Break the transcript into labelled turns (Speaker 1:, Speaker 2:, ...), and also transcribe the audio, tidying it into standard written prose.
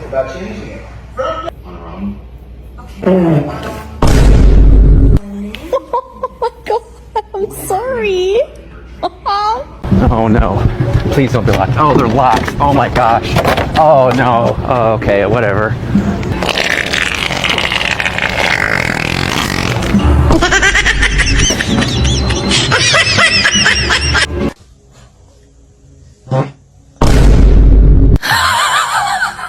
Speaker 1: about changing it. On our own.
Speaker 2: I'm sorry.
Speaker 3: Oh no. Please don't be locked. Oh, they're locked. Oh my gosh. Oh no. Oh, okay, whatever.